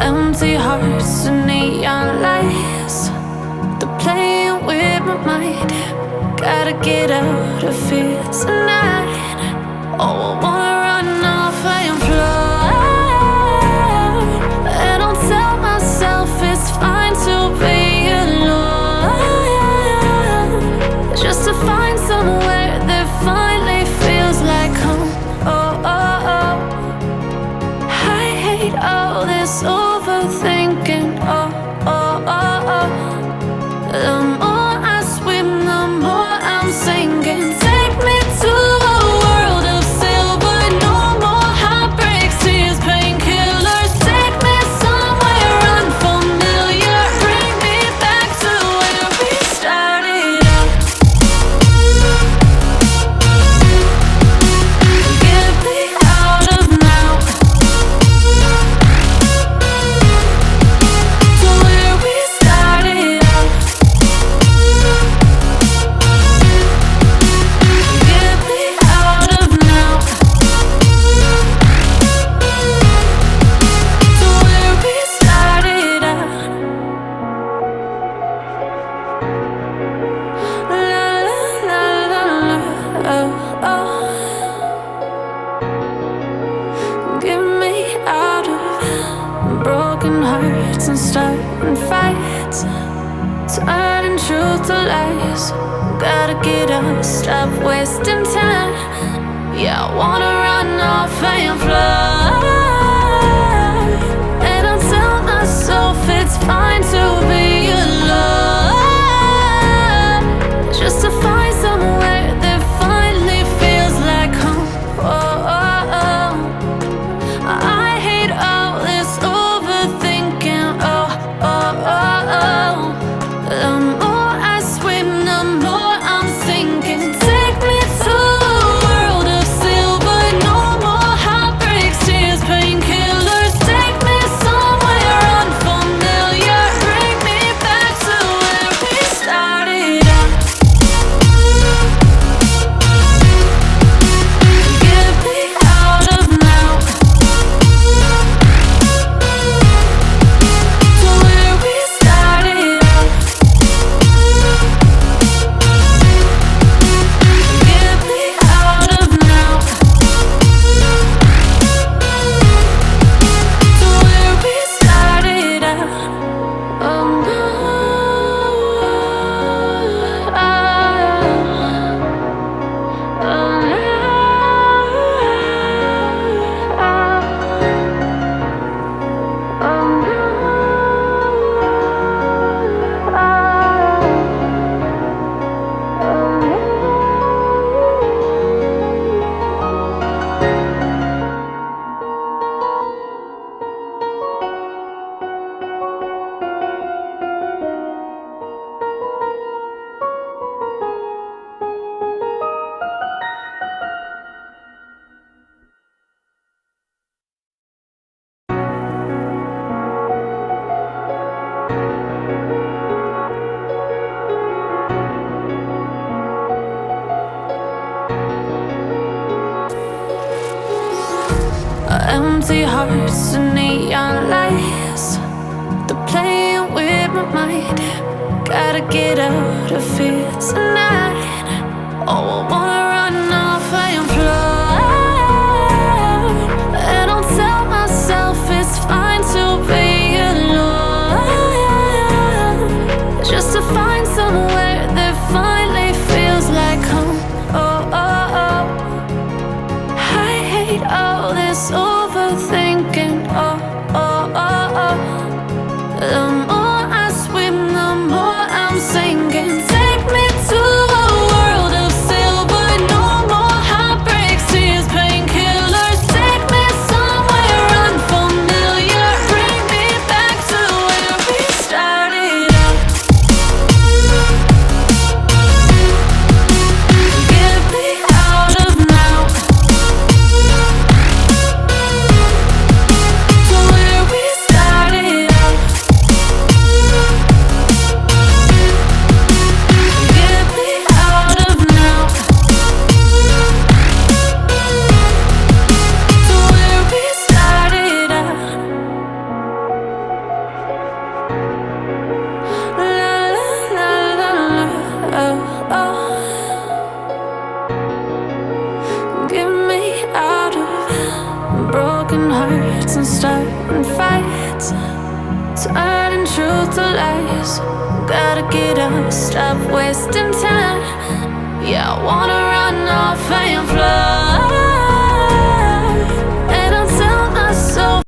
Empty hearts and neon lights, they're playing with my mind. Gotta get out of here tonight. Oh, I wanna run off and fly. And I'll tell myself it's fine to be alone, just to find somewhere that finally feels like home. Oh, oh, oh. I hate all this overthinking. Oh, oh, oh, oh. The more I swim, the more I'm sinking. Take me to a world of silver. No more heartbreaks, tears, painkillers. Take me somewhere unfamiliar. Bring me back to where we started out. Get me out of now, to where we started out. Get me out of now, to where we started out. La la la la la, oh, oh. Get me out of broken hearts and starting fights, turning truth to lies. Gotta get up, stop wasting time. Yeah, I wanna run off and fly. And I'll tell myself it's fine to be alone, just to find somewhere that finally feels like home. Oh, oh, oh. I hate all this overthinking. Oh, oh, oh, oh. The more I swim, the more I'm sinking. Take me to a world of silver. No more heartbreaks, tears, painkillers. Take me somewhere unfamiliar. Bring me back to where we started out. Get me out of now, to where we started out. Get me out of now, to where we started out. Oh no, oh no. Empty hearts and neon lights, they're playing with my mind. Gotta get out of here tonight. Oh, I wanna run off and fly. And I'll tell myself it's fine to be alone, just to find somewhere that finally feels like home. Oh, oh, oh. I hate all this overthinking. Oh, oh, oh, oh. The more I swim, the more I'm sinking. Take me to a world of silver. and starting fights, turning truth to lies. Gotta get up, stop wasting time. Yeah, I wanna run off and fly.